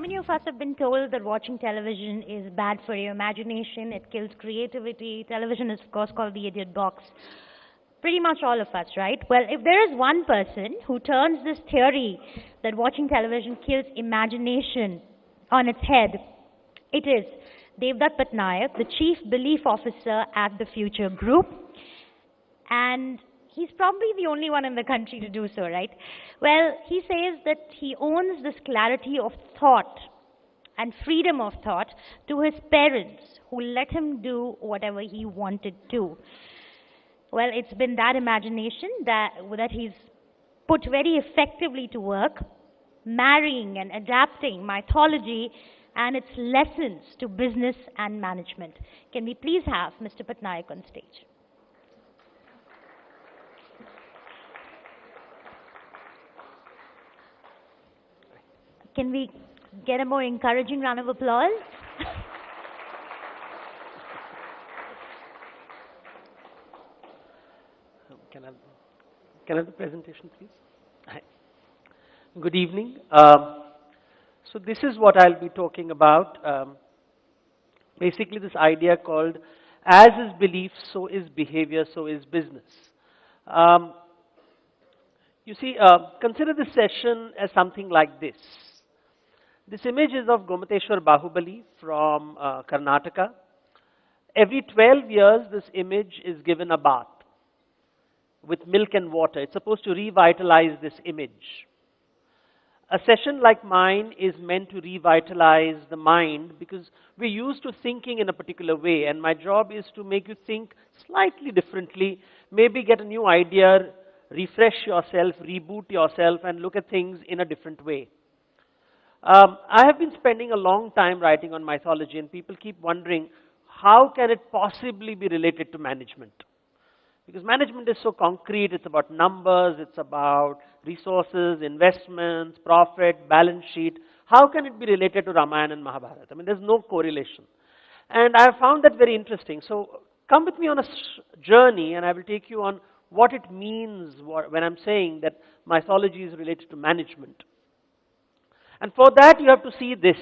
many of us have been told that watching television is bad for your imagination, it kills creativity? Television is, of course, called the idiot box. Pretty much all of us, right? Well, if there is one person who turns this theory that watching television kills imagination on its head, it is Devdutt Pattanaik, the Chief Belief Officer at the Future Group. And he's probably the only one in the country to do so, right? Well, he says that he owns this clarity of thought and freedom of thought to his parents, who let him do whatever he wanted to. Well, it's been that imagination that he's put very effectively to work, marrying and adapting mythology and its lessons to business and management. Can we please have Mr. Pattanaik on stage? Can we get a more encouraging round of applause? Can I have the presentation, please? Hi. Good evening. So this is what I'll be talking about. Basically, this idea called as is belief, so is behavior, so is business. You see, consider this session as something like this. This image is of Gomateshwar Bahubali from Karnataka. Every 12 years, this image is given a bath with milk and water. It's supposed to revitalize this image. A session like mine is meant to revitalize the mind because we're used to thinking in a particular way, and my job is to make you think slightly differently, maybe get a new idea, refresh yourself, reboot yourself, and look at things in a different way. I have been spending a long time writing on mythology, and people keep wondering, how can it possibly be related to management? Because management is so concrete, it's about numbers, it's about resources, investments, profit, balance sheet. How can it be related to Ramayana and Mahabharata? I mean, there's no correlation. And I have found that very interesting. So come with me on a journey, and I will take you on what it means when I'm saying that mythology is related to management. And for that, you have to see this.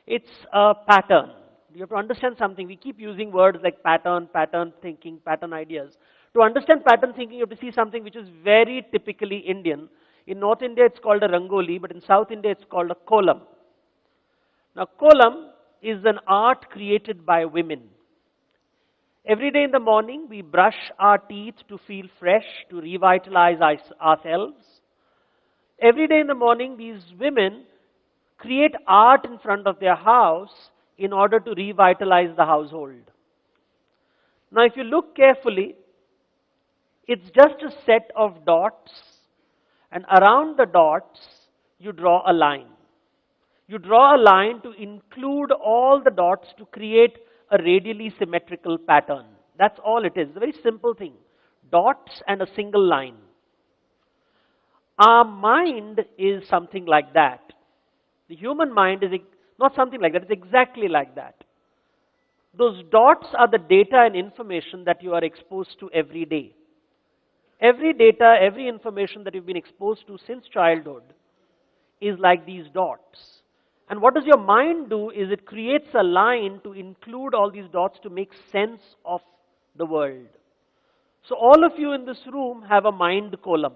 It's a pattern. You have to understand something. We keep using words like pattern, pattern thinking, pattern ideas. To understand pattern thinking, you have to see something which is very typically Indian. In North India, it's called a rangoli, but in South India, it's called a kolam. Now, kolam is an art created by women. Every day in the morning, we brush our teeth to feel fresh, to revitalize ourselves. Every day in the morning, these women create art in front of their house in order to revitalize the household. Now, if you look carefully, it's just a set of dots, and around the dots, you draw a line. You draw a line to include all the dots to create a radially symmetrical pattern. That's all it is. It's a very simple thing. Dots and a single line. Our mind is something like that. The human mind is not something like that, it's exactly like that. Those dots are the data and information that you are exposed to every day. Every data, every information that you've been exposed to since childhood is like these dots. And what does your mind do is it creates a line to include all these dots to make sense of the world. So all of you in this room have a mind column.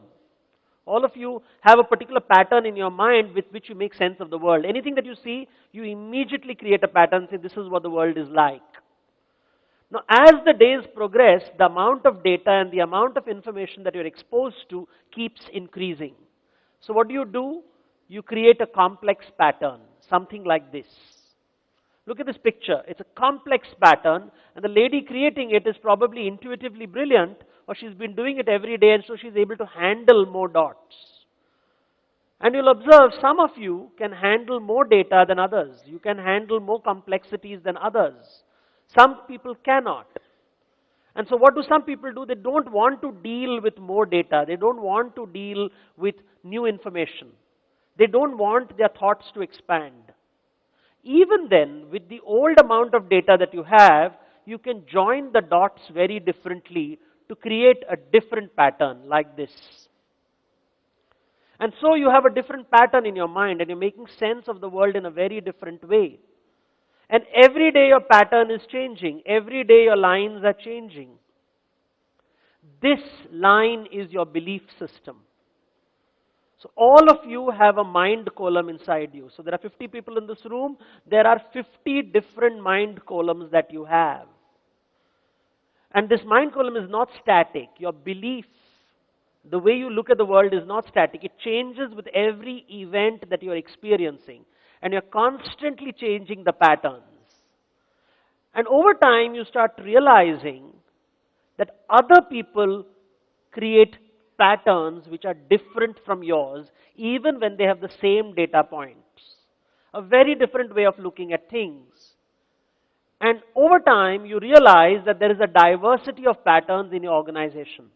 All of you have a particular pattern in your mind with which you make sense of the world. Anything that you see, you immediately create a pattern and say, this is what the world is like. Now, as the days progress, the amount of data and the amount of information that you're exposed to keeps increasing. So what do? You create a complex pattern, something like this. Look at this picture. It's a complex pattern, and the lady creating it is probably intuitively brilliant, or she's been doing it every day, and so she's able to handle more dots. And you'll observe some of you can handle more data than others. You can handle more complexities than others. Some people cannot. And so what do some people do? They don't want to deal with more data. They don't want to deal with new information. They don't want their thoughts to expand. Even then, with the old amount of data that you have, you can join the dots very differently to create a different pattern like this. And so you have a different pattern in your mind and you're making sense of the world in a very different way. And every day your pattern is changing. Every day your lines are changing. This line is your belief system. So all of you have a mind column inside you. So there are 50 people in this room. There are 50 different mind columns that you have. And this mind column is not static. Your belief, the way you look at the world is not static. It changes with every event that you're experiencing. And you're constantly changing the patterns. And over time, you start realizing that other people create patterns which are different from yours, even when they have the same data points. A very different way of looking at things. And over time, you realize that there is a diversity of patterns in your organization.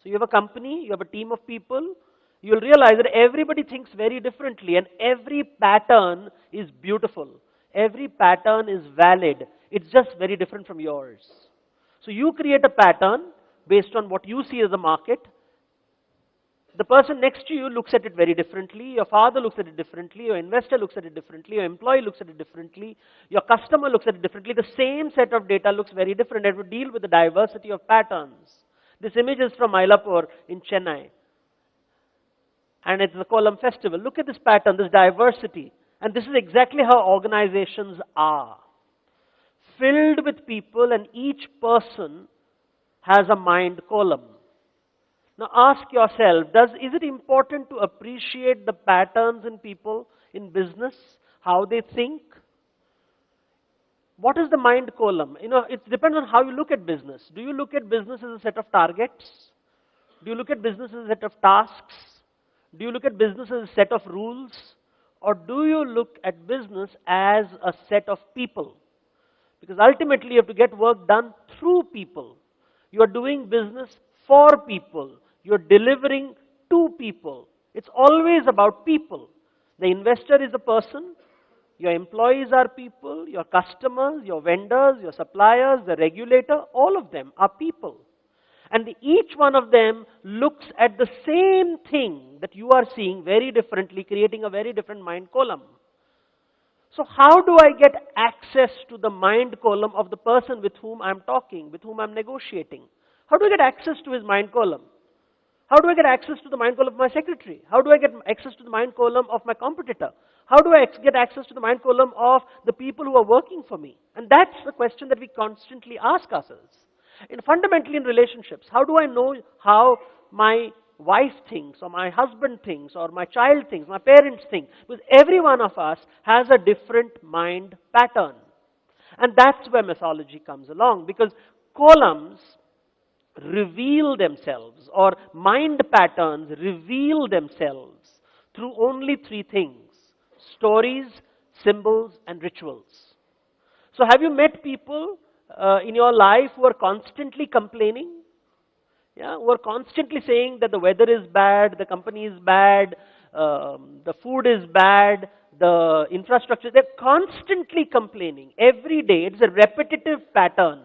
So you have a company, you have a team of people, you'll realize that everybody thinks very differently and every pattern is beautiful. Every pattern is valid. It's just very different from yours. So you create a pattern based on what you see as a market. The person next to you looks at it very differently. Your father looks at it differently. Your investor looks at it differently. Your employee looks at it differently. Your customer looks at it differently. The same set of data looks very different. And we deal with the diversity of patterns. This image is from Mylapore in Chennai. And it's the Kolam festival. Look at this pattern, this diversity. And this is exactly how organizations are. Filled with people, and each person has a mind column. Now ask yourself, is it important to appreciate the patterns in people, in business, how they think? What is the mind column? It depends on how you look at business. Do you look at business as a set of targets? Do you look at business as a set of tasks? Do you look at business as a set of rules? Or do you look at business as a set of people? Because ultimately you have to get work done through people. You are doing business for people. You're delivering to people. It's always about people. The investor is a person. Your employees are people. Your customers, your vendors, your suppliers, the regulator, all of them are people. And each one of them looks at the same thing that you are seeing very differently, creating a very different mind column. So how do I get access to the mind column of the person with whom I'm talking, with whom I'm negotiating? How do I get access to his mind column? How do I get access to the mind column of my secretary? How do I get access to the mind column of my competitor? How do I get access to the mind column of the people who are working for me? And that's the question that we constantly ask ourselves. Fundamentally in relationships, how do I know how my wife thinks, or my husband thinks, or my child thinks, my parents think? Because every one of us has a different mind pattern. And that's where mythology comes along, because columns reveal themselves, or mind patterns reveal themselves through only three things: stories, symbols, and rituals. So have you met people in your life who are constantly complaining? Yeah, who are constantly saying that the weather is bad, the company is bad, the food is bad, the infrastructure. They're constantly complaining every day. It's a repetitive pattern.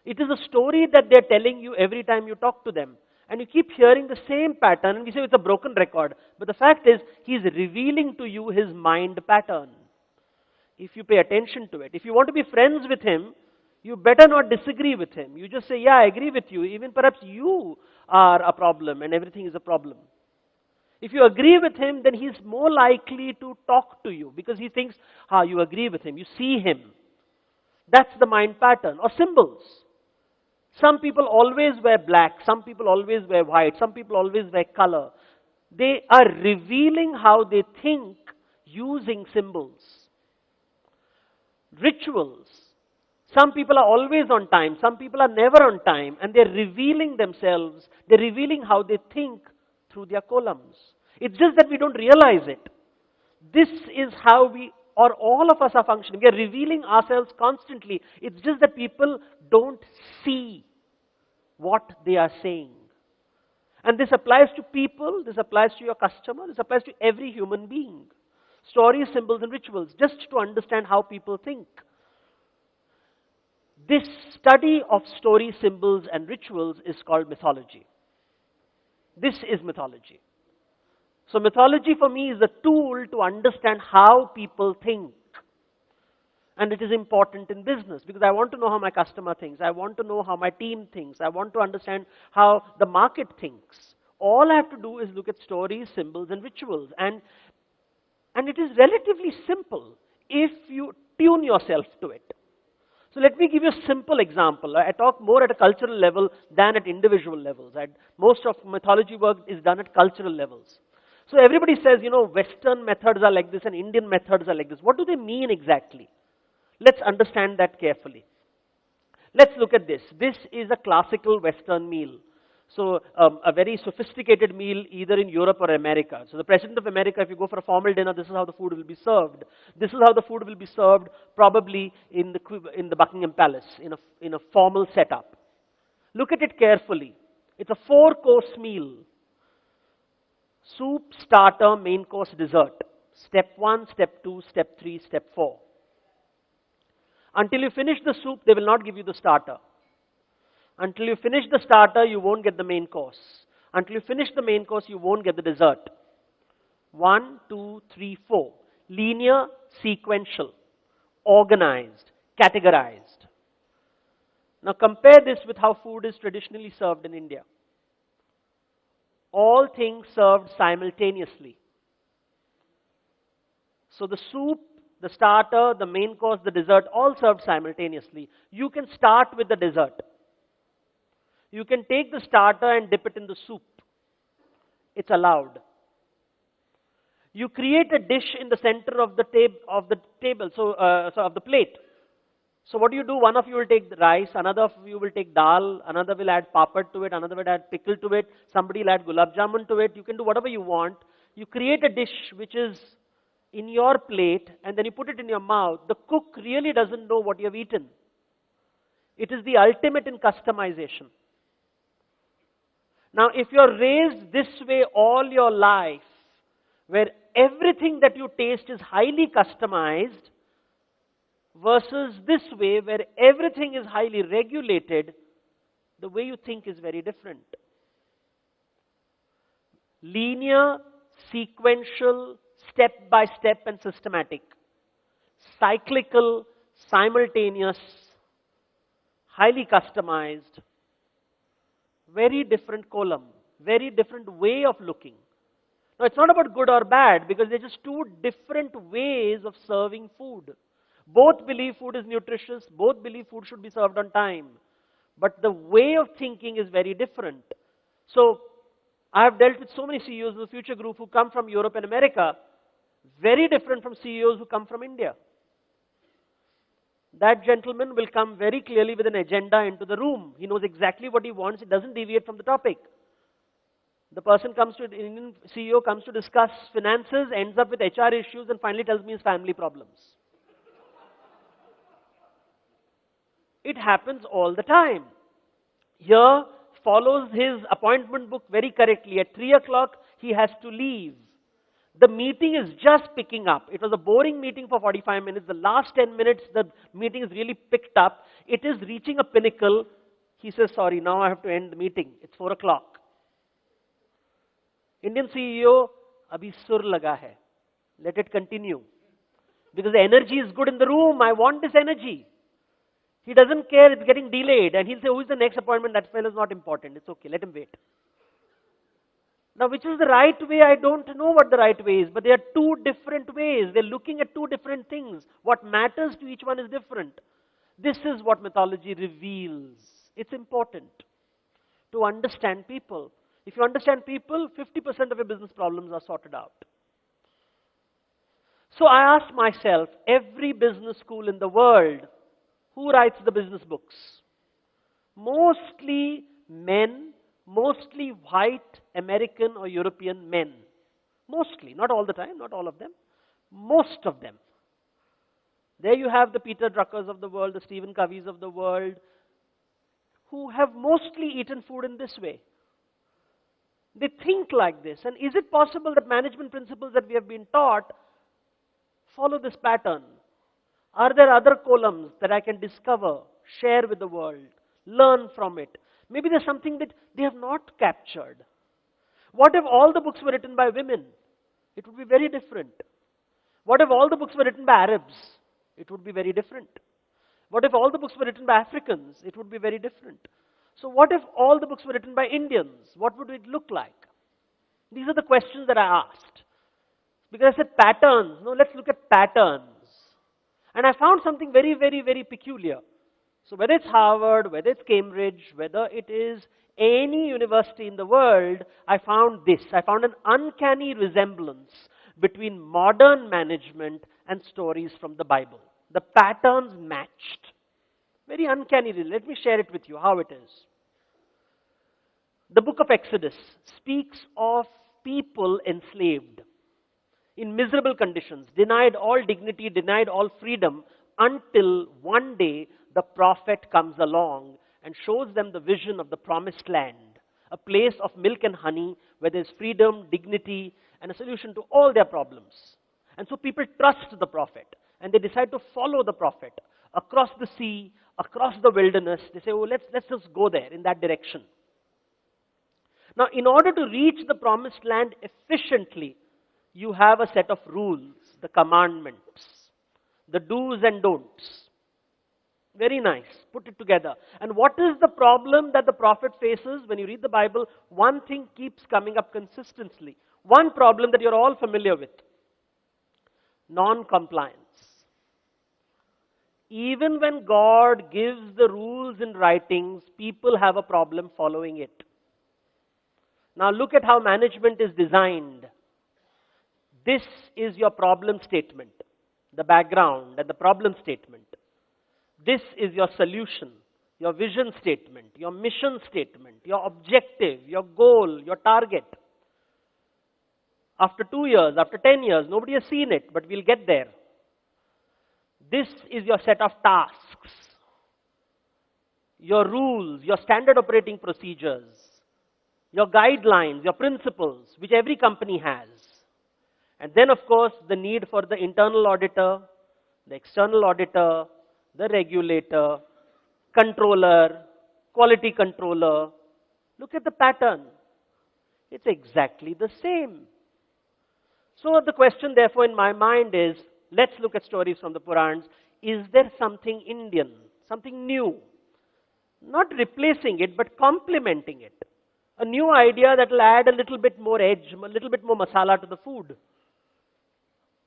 It is a story that they're telling you every time you talk to them. And you keep hearing the same pattern, and we say it's a broken record. But the fact is, he's revealing to you his mind pattern. If you pay attention to it. If you want to be friends with him, you better not disagree with him. You just say, yeah, I agree with you. Even perhaps you are a problem and everything is a problem. If you agree with him, then he's more likely to talk to you because he thinks, you agree with him. You see him. That's the mind pattern. Or symbols. Some people always wear black. Some people always wear white. Some people always wear color. They are revealing how they think using symbols. Rituals. Some people are always on time. Some people are never on time. And they're revealing themselves. They're revealing how they think through their columns. It's just that we don't realize it. This is how all of us are functioning. We are revealing ourselves constantly. It's just that people don't see what they are saying. And this applies to people. This applies to your customer. This applies to every human being. Stories, symbols, and rituals. Just to understand how people think. This study of stories, symbols, and rituals is called mythology. This is mythology. So mythology for me is a tool to understand how people think. And it is important in business because I want to know how my customer thinks. I want to know how my team thinks. I want to understand how the market thinks. All I have to do is look at stories, symbols, and rituals. And it is relatively simple if you tune yourself to it. So let me give you a simple example. I talk more at a cultural level than at individual levels. Most of mythology work is done at cultural levels. So everybody says, Western methods are like this and Indian methods are like this. What do they mean exactly? Let's understand that carefully. Let's look at this. This is a classical Western meal. So a very sophisticated meal either in Europe or America. So the President of America, if you go for a formal dinner, this is how the food will be served. This is how the food will be served probably in the Buckingham Palace, in a formal setup. Look at it carefully. It's a 4-course meal. Soup, starter, main course, dessert. Step 1, step 2, step 3, step 4. Until you finish the soup, they will not give you the starter. Until you finish the starter, you won't get the main course. Until you finish the main course, you won't get the dessert. 1, 2, 3, 4. Linear, sequential, organized, categorized. Now compare this with how food is traditionally served in India. All things served simultaneously. So the soup, the starter, the main course, the dessert, all served simultaneously. You can start with the dessert. You can take the starter and dip it in the soup. It's allowed. You create a dish in the center of the table, of the plate. So what do? One of you will take the rice, another of you will take dal, another will add papad to it, another will add pickle to it, somebody will add gulab jamun to it. You can do whatever you want. You create a dish which is in your plate and then you put it in your mouth. The cook really doesn't know what you have eaten. It is the ultimate in customization. Now, if you're raised this way all your life, where everything that you taste is highly customized, versus this way where everything is highly regulated, the way you think is very different. Linear, sequential, step by step and systematic. Cyclical, simultaneous, highly customized. Very different column, very different way of looking. Now it's not about good or bad because they're just two different ways of serving food. Both believe food is nutritious, both believe food should be served on time. But the way of thinking is very different. So I have dealt with so many CEOs in the Future Group who come from Europe and America, very different from CEOs who come from India. That gentleman will come very clearly with an agenda into the room. He knows exactly what he wants. It doesn't deviate from the topic. The person Indian CEO comes to discuss finances, ends up with HR issues, and finally tells me his family problems. It happens all the time. Here, follows his appointment book very correctly. At 3 o'clock, he has to leave. The meeting is just picking up. It was a boring meeting for 45 minutes. The last 10 minutes, the meeting is really picked up. It is reaching a pinnacle. He says, sorry, now I have to end the meeting. It's 4 o'clock. Indian CEO, abhi sur laga hai. Let it continue. Because the energy is good in the room. I want this energy. He doesn't care, it's getting delayed. And he'll say, who is the next appointment? That fellow is not important. It's okay, let him wait. Now, which is the right way? I don't know what the right way is, but there are two different ways. They're looking at two different things. What matters to each one is different. This is what mythology reveals. It's important to understand people. If you understand people, 50% of your business problems are sorted out. So I asked myself, every business school in the world, who writes the business books? Mostly men, mostly white, American or European men. Mostly, not all the time, not all of them. Most of them. There you have the Peter Druckers of the world, the Stephen Coveys of the world, who have mostly eaten food in this way. They think like this. And is it possible that management principles that we have been taught follow this pattern? Are there other columns that I can discover, share with the world, learn from it? Maybe there's something that they have not captured. What if all the books were written by women? It would be very different. What if all the books were written by Arabs? It would be very different. What if all the books were written by Africans? It would be very different. So what if all the books were written by Indians? What would it look like? These are the questions that I asked. Because I said patterns. No, let's look at patterns. And I found something very, very, very peculiar. So whether it's Harvard, whether it's Cambridge, whether it is any university in the world, I found this. I found an uncanny resemblance between modern management and stories from the Bible. The patterns matched. Very uncanny. Let me share it with you, how it is. The book of Exodus speaks of people enslaved in miserable conditions, denied all dignity, denied all freedom, until one day the prophet comes along and shows them the vision of the promised land, a place of milk and honey where there's freedom, dignity, and a solution to all their problems. And so people trust the prophet, and they decide to follow the prophet across the sea, across the wilderness. They say, oh, let's just go there in that direction. Now, in order to reach the promised land efficiently, you have a set of rules, the commandments, the do's and don'ts. Very nice. Put it together. And what is the problem that the prophet faces? When you read the Bible, one thing keeps coming up consistently. One problem that you're all familiar with. Non-compliance. Even when God gives the rules in writings, people have a problem following it. Now look at how management is designed. This is your problem statement, the background and the problem statement. This is your solution, your vision statement, your mission statement, your objective, your goal, your target. After 2 years, after 10 years, nobody has seen it, but we'll get there. This is your set of tasks, your rules, your standard operating procedures, your guidelines, your principles, which every company has. And then, of course, the need for the internal auditor, the external auditor, the regulator, controller, quality controller. Look at the pattern. It's exactly the same. So the question, therefore, in my mind is, let's look at stories from the Purans. Is there something Indian, something new? Not replacing it, but complementing it. A new idea that will add a little bit more edge, a little bit more masala to the food.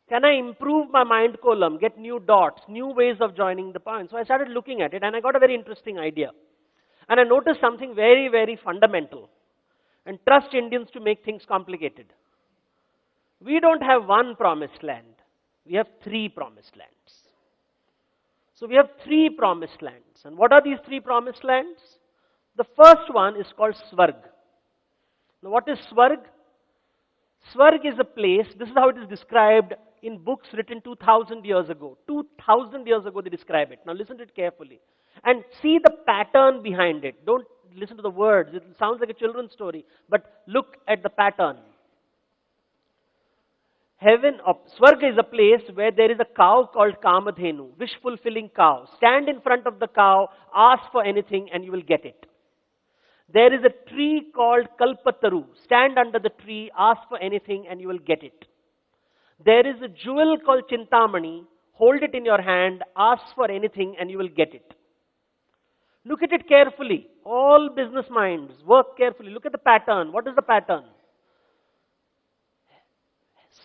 Can I improve my mind column, get new dots, new ways of joining the points? So I started looking at it and I got a very interesting idea. And I noticed something very, very fundamental. And trust Indians to make things complicated. We don't have one promised land. We have 3 promised lands. So we have 3 promised lands. And what are these 3 promised lands? The first one is called Swarg. Now what is Swarg? Swarg is a place, this is how it is described in books written 2,000 years ago. 2,000 years ago they describe it. Now listen to it carefully. And see the pattern behind it. Don't listen to the words. It sounds like a children's story. But look at the pattern. Swarg is a place where there is a cow called Kamadhenu, wish-fulfilling cow. Stand in front of the cow, ask for anything and you will get it. There is a tree called Kalpataru. Stand under the tree, ask for anything and you will get it. There is a jewel called Chintamani. Hold it in your hand, ask for anything and you will get it. Look at it carefully. All business minds, work carefully. Look at the pattern. What is the pattern?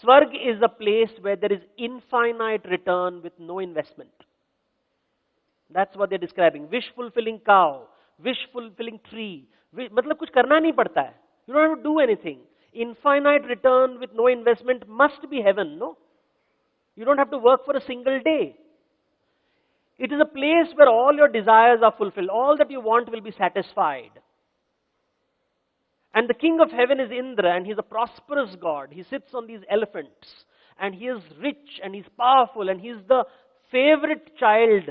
Swarg is a place where there is infinite return with no investment. That's what they're describing. Wish-fulfilling cow, wish-fulfilling tree. मतलब कुछ करना नहीं पड़ता है. You don't have to do anything. Infinite return with no investment must be heaven, no? You don't have to work for a single day. It is a place where all your desires are fulfilled. All that you want will be satisfied. And the king of heaven is Indra, and he's a prosperous god. He sits on these elephants, and he is rich, and he's powerful, and he's the favorite child.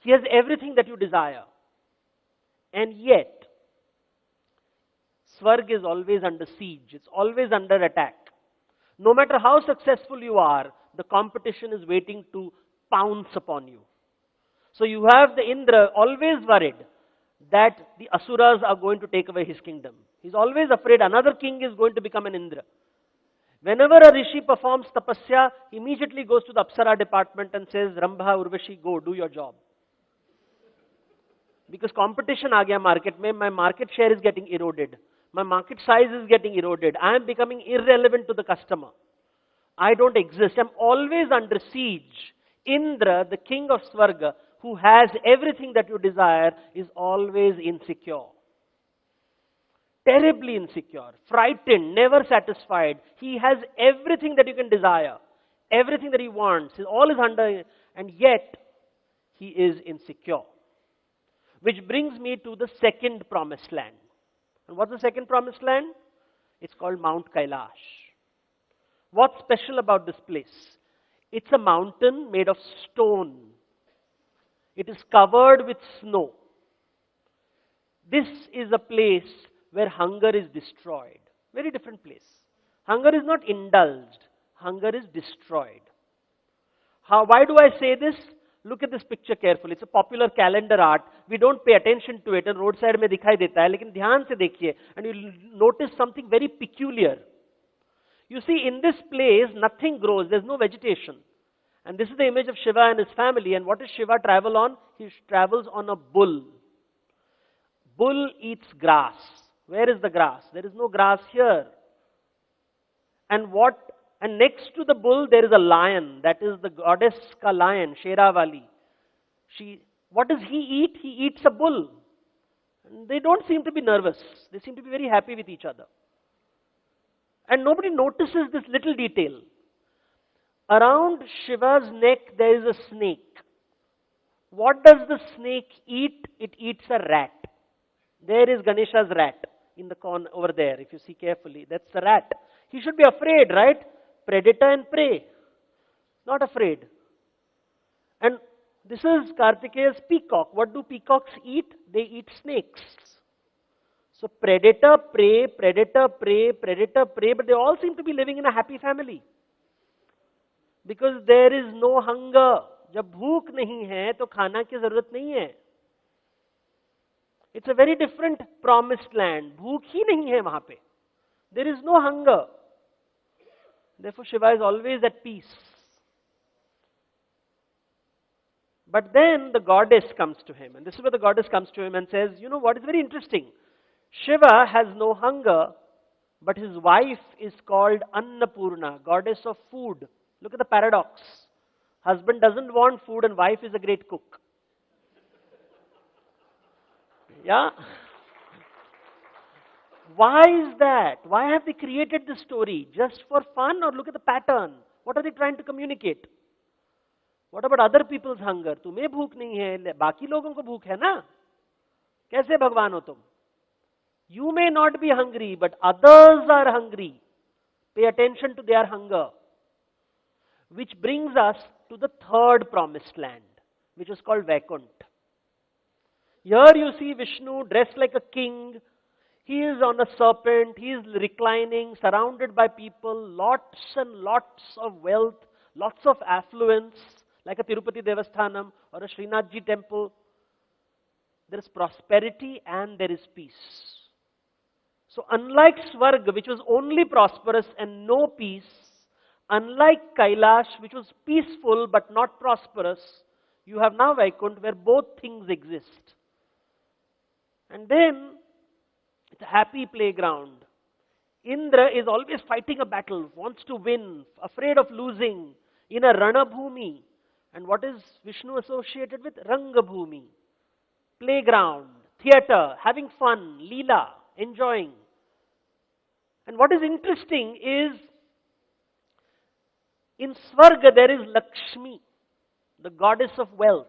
He has everything that you desire. And yet, Swarg is always under siege. It's always under attack. No matter how successful you are, the competition is waiting to pounce upon you. So you have the Indra always worried that the Asuras are going to take away his kingdom. He's always afraid another king is going to become an Indra. Whenever a rishi performs tapasya, he immediately goes to the Apsara department and says, Rambha, Urvashi, go, do your job. Because competition aa gaya market mein, my market share is getting eroded. My market size is getting eroded. I am becoming irrelevant to the customer. I don't exist. I'm always under siege. Indra, the king of Swarga, who has everything that you desire, is always insecure. Terribly insecure, frightened, never satisfied. He has everything that you can desire, everything that he wants. All is under, and yet he is insecure. Which brings me to the second promised land. And what's the second promised land? It's called Mount Kailash. What's special about this place? It's a mountain made of stone. It is covered with snow. This is a place where hunger is destroyed. Very different place. Hunger is not indulged. Hunger is destroyed. Why do I say this? Look at this picture carefully. It's a popular calendar art. We don't pay attention to it and roadside mein dikhai deta hai. Lekin dhyan se dekhiye and you'll notice something very peculiar. You see, in this place, nothing grows. There's no vegetation. And this is the image of Shiva and his family. And what does Shiva travel on? He travels on a bull. Bull eats grass. Where is the grass? There is no grass here. And next to the bull, there is a lion. That is the goddess ka lion, Sheravali. What does he eat? He eats a bull. And they don't seem to be nervous. They seem to be very happy with each other. And nobody notices this little detail. Around Shiva's neck, there is a snake. What does the snake eat? It eats a rat. There is Ganesha's rat in the corner over there, if you see carefully. That's the rat. He should be afraid, right? Predator and prey. Not afraid. And this is Kartikeya's peacock. What do peacocks eat? They eat snakes. So predator, prey, predator, prey, predator, prey, but they all seem to be living in a happy family. Because there is no hunger. जब भूख नहीं है तो खाना की जरूरत नहीं है. It's a very different promised land. भूख ही नहीं है वहां पे. There is no hunger. Therefore Shiva is always at peace. But then the goddess comes to him, and this is where the goddess comes to him and says, you know what is very interesting? Shiva has no hunger, but his wife is called Annapurna, goddess of food. Look at the paradox. Husband doesn't want food and wife is a great cook. Yeah? Why is that? Why have they created this story? Just for fun, or look at the pattern? What are they trying to communicate? What about other people's hunger? तुम्हें भूख नहीं है, बाकी लोगों को भूख है ना? कैसे भगवान हो तुम? You may not be hungry, but others are hungry. Pay attention to their hunger. Which brings us to the third promised land, which is called Vaikunt. Here you see Vishnu dressed like a king. He is on a serpent. He is reclining, surrounded by people, lots and lots of wealth, lots of affluence, like a Tirupati Devasthanam or a Srinathji temple. There is prosperity and there is peace. So unlike Swarga, which was only prosperous and no peace, unlike Kailash, which was peaceful but not prosperous, you have now Vaikunt, where both things exist. And then, it's a happy playground. Indra is always fighting a battle, wants to win, afraid of losing, in a Ranabhumi. And what is Vishnu associated with? Rangabhumi. Playground, theater, having fun, Leela, enjoying. And what is interesting is, in Swarga there is Lakshmi, the goddess of wealth.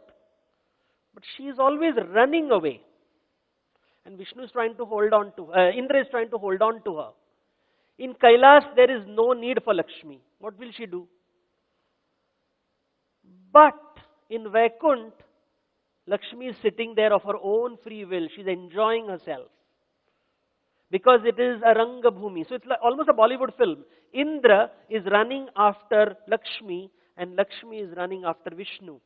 But she is always running away. And Vishnu is trying to hold on to her, Indra is trying to hold on to her. In Kailash there is no need for Lakshmi. What will she do? But in Vaikunt, Lakshmi is sitting there of her own free will. She's enjoying herself. Because it is a Rangabhumi. So it's like almost a Bollywood film. Indra is running after Lakshmi and Lakshmi is running after Vishnu.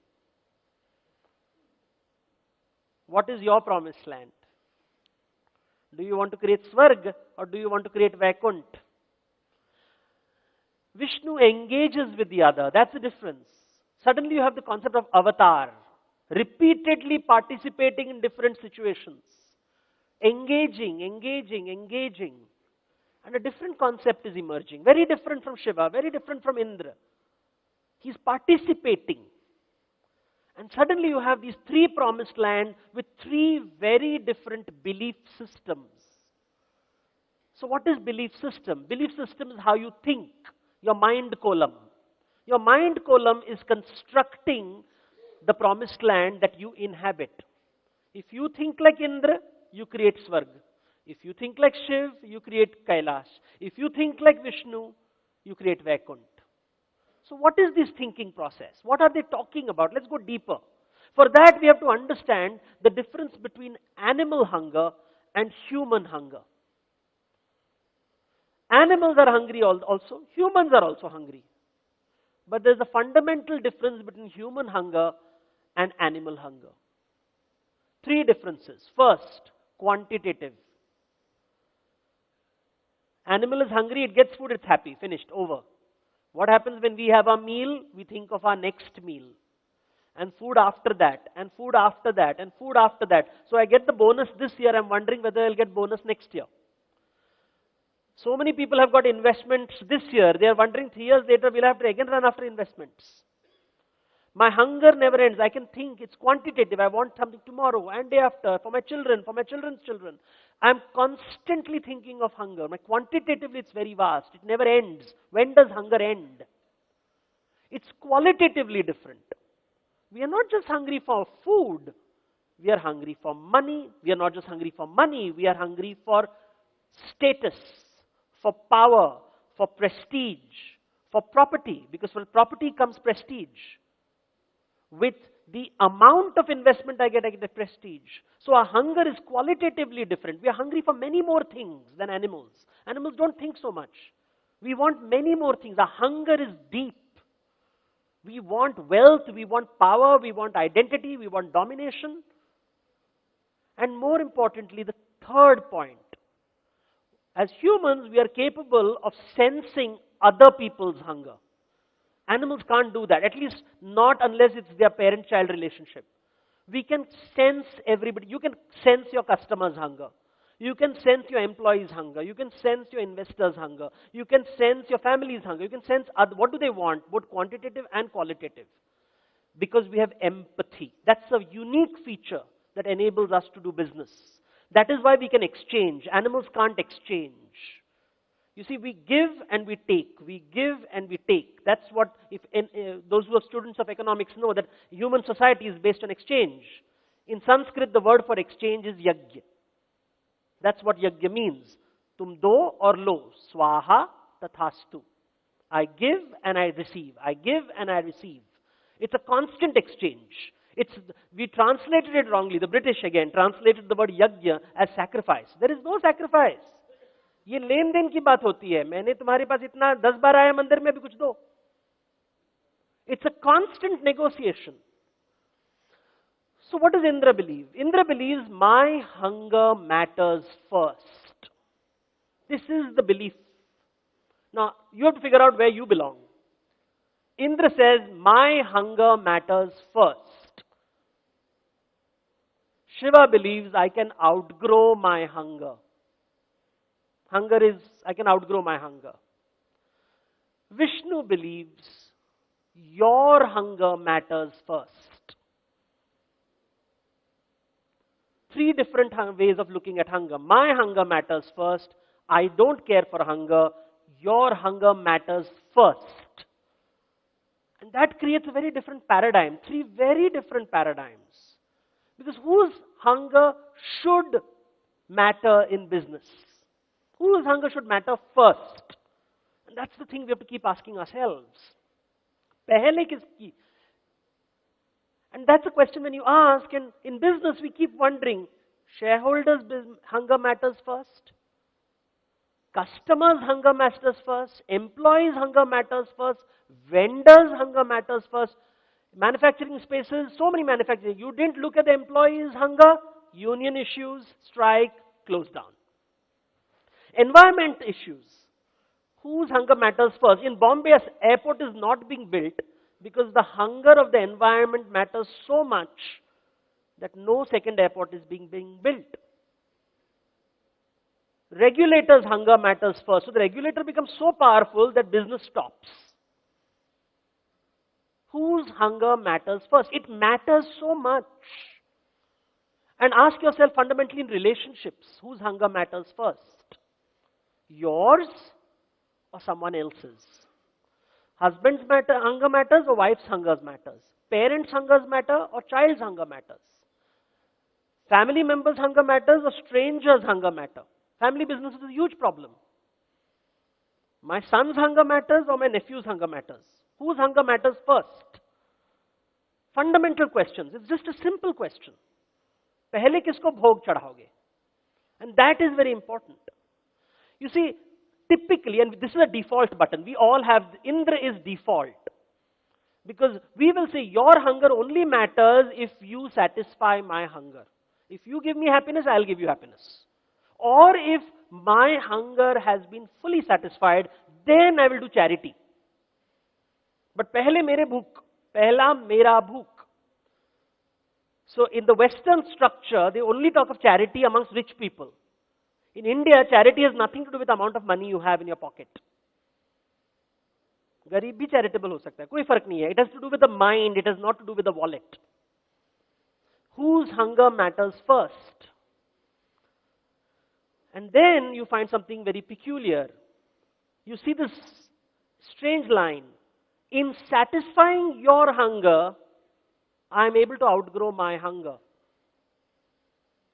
What is your promised land? Do you want to create Swarg or do you want to create Vaikunt? Vishnu engages with the other. That's the difference. Suddenly you have the concept of avatar, repeatedly participating in different situations. Engaging. And a different concept is emerging. Very different from Shiva, very different from Indra. He's participating. And suddenly you have these three promised land with three very different belief systems. So what is belief system? Belief system is how you think, your mind column. Your mind column is constructing the promised land that you inhabit. If you think like Indra, you create Swarg. If you think like Shiv, you create Kailash. If you think like Vishnu, you create Vaikunt. So what is this thinking process? What are they talking about? Let's go deeper. For that, we have to understand the difference between animal hunger and human hunger. Animals are hungry also. Humans are also hungry. But there's a fundamental difference between human hunger and animal hunger. Three differences. First, quantitative. Animal is hungry, it gets food, it's happy, finished, over. What happens when we have a meal? We think of our next meal. And food after that, and food after that, and food after that. So I get the bonus this year, I'm wondering whether I'll get bonus next year. So many people have got investments this year, they are wondering 3 years later, we'll have to again run after investments. My hunger never ends. I can think, it's quantitative. I want something tomorrow and day after, for my children, for my children's children. I'm constantly thinking of hunger. My quantitatively, it's very vast. It never ends. When does hunger end? It's qualitatively different. We are not just hungry for food. We are hungry for money. We are not just hungry for money. We are hungry for status, for power, for prestige, for property. Because with property comes prestige. With the amount of investment I get the prestige. So our hunger is qualitatively different. We are hungry for many more things than animals. Animals don't think so much. We want many more things. Our hunger is deep. We want wealth, we want power, we want identity, we want domination. And more importantly, the third point. As humans, we are capable of sensing other people's hunger. Animals can't do that, at least not unless it's their parent-child relationship. We can sense everybody. You can sense your customer's hunger. You can sense your employee's hunger. You can sense your investor's hunger. You can sense your family's hunger. You can sense what do they want, both quantitative and qualitative. Because we have empathy. That's a unique feature that enables us to do business. That is why we can exchange. Animals can't exchange. You see, we give and we take. We give and we take. That's what, those who are students of economics know that human society is based on exchange. In Sanskrit, the word for exchange is yajna. That's what yajna means. Tum do or lo. Swaha tathastu. I give and I receive. I give and I receive. It's a constant exchange. We translated it wrongly. The British again translated the word yajna as sacrifice. There is no sacrifice. ये लेन then की बात होती है. मैंने तुम्हारे पास इतना 10 बार आया मंदिर में भी कुछ दो. It's a constant negotiation. So what does Indra believe? Indra believes my hunger matters first. This is the belief. Now, you have to figure out where you belong. Indra says, my hunger matters first. Shiva believes I can outgrow my hunger. Hunger is, I can outgrow my hunger. Vishnu believes your hunger matters first. Three different ways of looking at hunger. My hunger matters first. I don't care for hunger. Your hunger matters first. And that creates a very different paradigm. Three very different paradigms. Because whose hunger should matter in business? Whose hunger should matter first? And that's the thing we have to keep asking ourselves. Pehle kiski? And that's a question when you ask, and in business we keep wondering, shareholders' hunger matters first? Customers' hunger matters first? Employees' hunger matters first? Vendors' hunger matters first? Manufacturing spaces, so many manufacturing. You didn't look at the employees' hunger, union issues, strike, close down. Environment issues. Whose hunger matters first? In Bombay, an airport is not being built because the hunger of the environment matters so much that no second airport is being built. Regulators' hunger matters first. So the regulator becomes so powerful that business stops. Whose hunger matters first? It matters so much. And ask yourself fundamentally in relationships, whose hunger matters first? Yours or someone else's? Husband's hunger matters or wife's hunger matters? Parents' hunger matter or child's hunger matters? Family members' hunger matters or strangers' hunger matter? Family business is a huge problem. My son's hunger matters or my nephew's hunger matters? Whose hunger matters first? Fundamental questions. It's just a simple question. Pehle kisko bhog chadhaoge? And that is very important. You see, typically, and this is a default button, we all have, Indra is default. Because we will say your hunger only matters if you satisfy my hunger. If you give me happiness, I'll give you happiness. Or if my hunger has been fully satisfied, then I will do charity. But pehle mere bhook, pehla mera bhook. So in the Western structure, they only talk of charity amongst rich people. In India, charity has nothing to do with the amount of money you have in your pocket. Garib bhi charitable ho sakta hai, koi fark nahi hai. It has to do with the mind, it has not to do with the wallet. Whose hunger matters first? And then you find something very peculiar. You see this strange line. In satisfying your hunger, I am able to outgrow my hunger.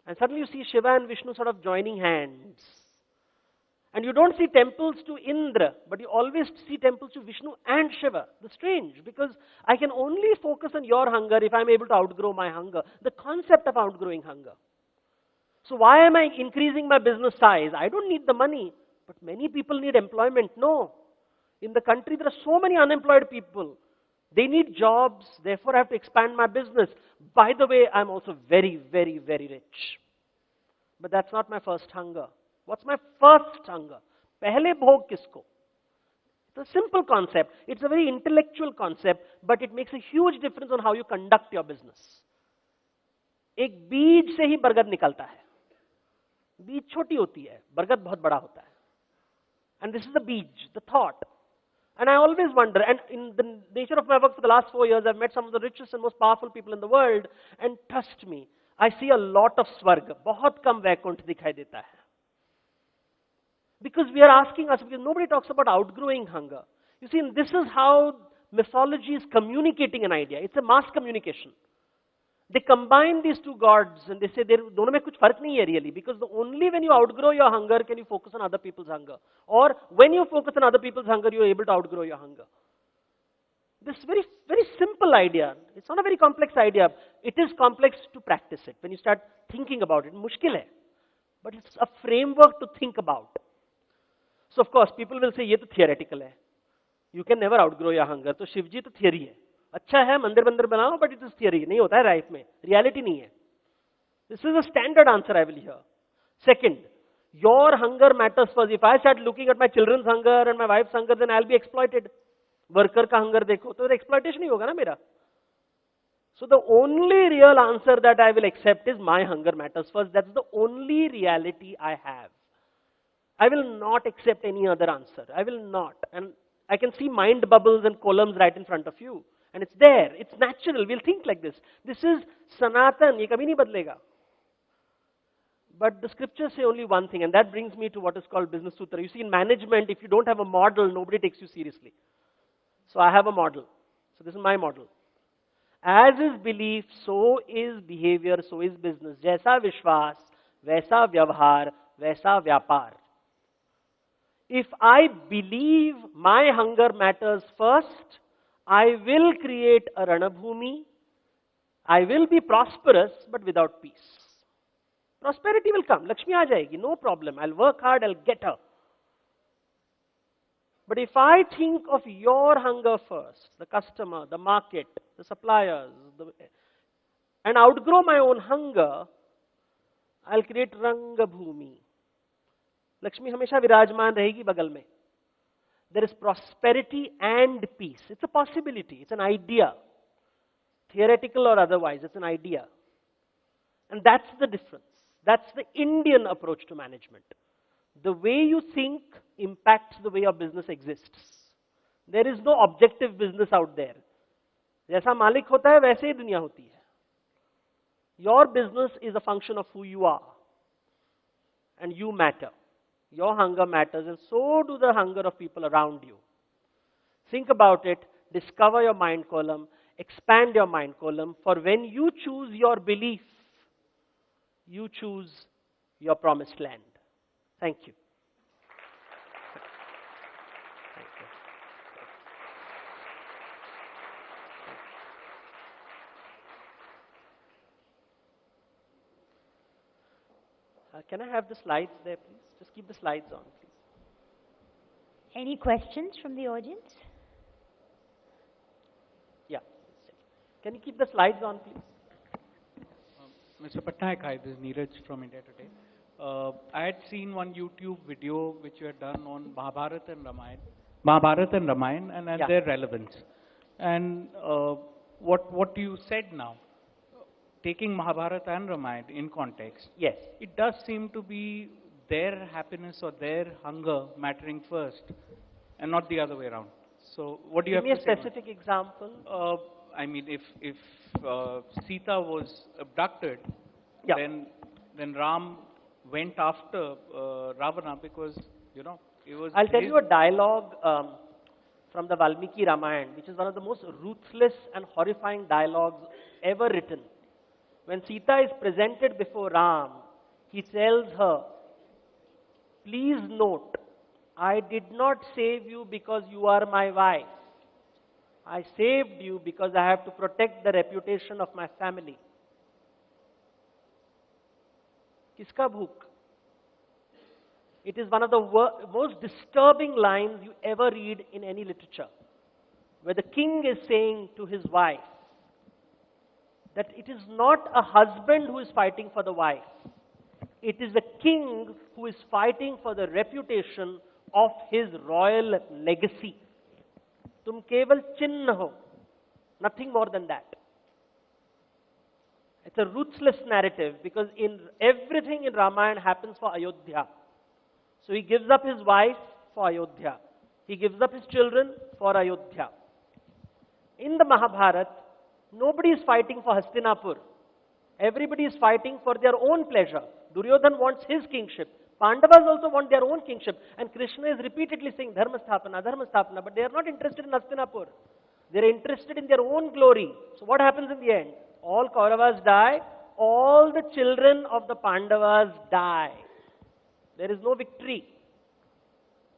And suddenly you see Shiva and Vishnu sort of joining hands. And you don't see temples to Indra, but you always see temples to Vishnu and Shiva. That's strange, because I can only focus on your hunger if I'm able to outgrow my hunger. The concept of outgrowing hunger. So why am I increasing my business size? I don't need the money, but many people need employment. No. In the country, there are so many unemployed people. They need jobs, therefore I have to expand my business. By the way, I'm also very, very, very rich. But that's not my first hunger. What's my first hunger? Pehle bhog kisko? It's a simple concept. It's a very intellectual concept, but it makes a huge difference on how you conduct your business. एक बीज से ही बरगद निकलता है. बीज छोटी होती है, बरगद बहुत बड़ा होता है. And this is the beej, the thought. And I always wonder, and in the nature of my work for the last 4 years, I've met some of the richest and most powerful people in the world, and trust me, I see a lot of swarg. बहुत कम वैकुंठ दिखाई देता है. Because we are asking us, because nobody talks about outgrowing hunger. You see, this is how mythology is communicating an idea. It's a mass communication. They combine these two gods and they say, दोनों में कुछ फर्क नहीं है really, because only when you outgrow your hunger can you focus on other people's hunger. Or when you focus on other people's hunger, you are able to outgrow your hunger. This very, very simple idea. It's not a very complex idea. It is complex to practice it. When you start thinking about it, मुश्किल है. But it's a framework to think about. So of course, people will say, ये तो theoretical है. You can never outgrow your hunger. तो शिवजी तो theory है. अच्छा है मंदिर बंदर बनाओ, but it is theory. नहीं होता है लाइफ में. Reality नहीं है. This is a standard answer I will hear. Second, your hunger matters first. If I start looking at my children's hunger and my wife's hunger, then I'll be exploited. Worker का hunger देखो, तो exploitation ही होगा ना मेरा. So the only real answer that I will accept is my hunger matters first. That's the only reality I have. I will not accept any other answer. I will not. And I can see mind bubbles and columns right in front of you. And it's there. It's natural. We'll think like this. This is Sanatan. Ye kabhi nahi badlega. But the scriptures say only one thing, and that brings me to what is called Business Sutra. You see, in management, if you don't have a model, nobody takes you seriously. So I have a model. So this is my model. As is belief, so is behavior, so is business. Jaisa Vishwas, Vaisa Vyavhar, Vaisa Vyapar. If I believe my hunger matters first, I will create a Ranabhumi. I will be prosperous, but without peace. Prosperity will come. Lakshmi aa jayegi, no problem. I'll work hard, I'll get her. But if I think of your hunger first, the customer, the market, the suppliers, and outgrow my own hunger, I'll create Rangabhumi. Lakshmi हमेशा विराजमान रहेगी बगल में. There is prosperity and peace. It's a possibility. It's an idea. Theoretical or otherwise, it's an idea. And that's the difference. That's the Indian approach to management. The way you think impacts the way your business exists. There is no objective business out there. जैसा मालिक होता है वैसे ही दुनिया होती है. Your business is a function of who you are. And you matter. Your hunger matters, and so do the hunger of people around you. Think about it, discover your mind column, expand your mind column, for when you choose your belief, you choose your promised land. Thank you. Thank you. Can I have the slides there, please? Just keep the slides on, please. Any questions from the audience? Yeah. Can you keep the slides on, please? Mr. Pattanaik, hi, this is Neeraj from India Today. I had seen one YouTube video which you had done on Mahabharata and Ramayana and their relevance. And what you said now, taking Mahabharata and Ramayana in context, yes, it does seem to be their happiness or their hunger mattering first, and not the other way around. So, what do you have to say? Give me a specific example. I mean, if Sita was abducted, then Ram went after Ravana because it was. I'll tell you a dialogue from the Valmiki Ramayana, which is one of the most ruthless and horrifying dialogues ever written. When Sita is presented before Ram, he tells her, "Please note, I did not save you because you are my wife. I saved you because I have to protect the reputation of my family." Kiska bhook? It is one of the most disturbing lines you ever read in any literature, where the king is saying to his wife that it is not a husband who is fighting for the wife. It is the king who is fighting for the reputation of his royal legacy. Tum keval chinna ho, nothing more than that. It's a ruthless narrative because everything in Ramayana happens for Ayodhya. So he gives up his wife for Ayodhya. He gives up his children for Ayodhya. In the Mahabharata, nobody is fighting for Hastinapur. Everybody is fighting for their own pleasure. Duryodhan wants his kingship. Pandavas also want their own kingship. And Krishna is repeatedly saying, Dharma Sthapana, Dharma Sthapana. But they are not interested in Hastinapur. They are interested in their own glory. So what happens in the end? All Kauravas die. All the children of the Pandavas die. There is no victory.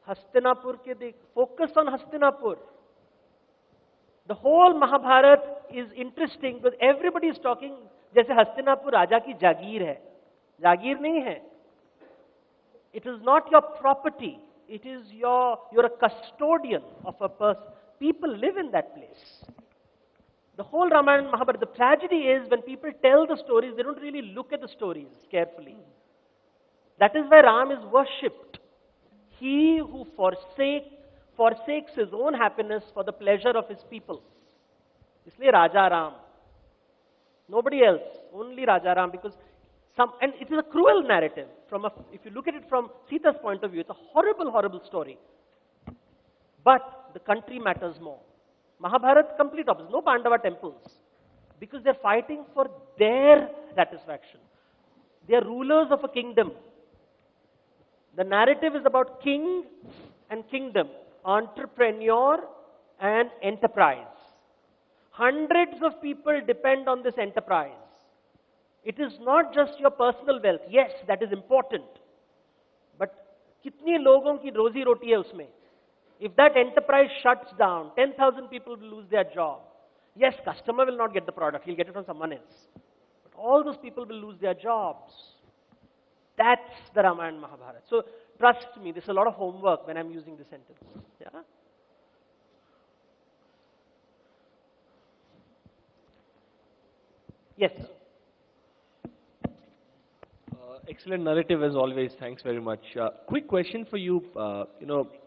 Hastinapur ke focus on Hastinapur. The whole Mahabharata is interesting because everybody is talking जैसे हस्तिनापुर राजा की जागीर है. जागीर नहीं है. It is not your property. It is you're a custodian of a person. People live in that place. The whole Ramayana and Mahabharata, the tragedy is when people tell the stories, they don't really look at the stories carefully. That is why Ram is worshipped. He who forsakes his own happiness for the pleasure of his people. इसलिए Raja Ram. Nobody else, only Raja Ram, because and it is a cruel narrative. If you look at it from Sita's point of view, it's a horrible, horrible story. But the country matters more. Mahabharata, complete opposite. No Pandava temples. Because they're fighting for their satisfaction. They are rulers of a kingdom. The narrative is about king and kingdom, entrepreneur and enterprise. Hundreds of people depend on this enterprise. It is not just your personal wealth. Yes, that is important. But कितने लोगों की रोजी रोटी है उसमें? If that enterprise shuts down, 10,000 people will lose their job. Yes, customer will not get the product. He'll get it from someone else. But all those people will lose their jobs. That's the Ramayana and Mahabharata. So trust me, there's a lot of homework when I'm using this sentence. Yeah? Yes, sir. Excellent narrative as always. Thanks very much. Quick question for you.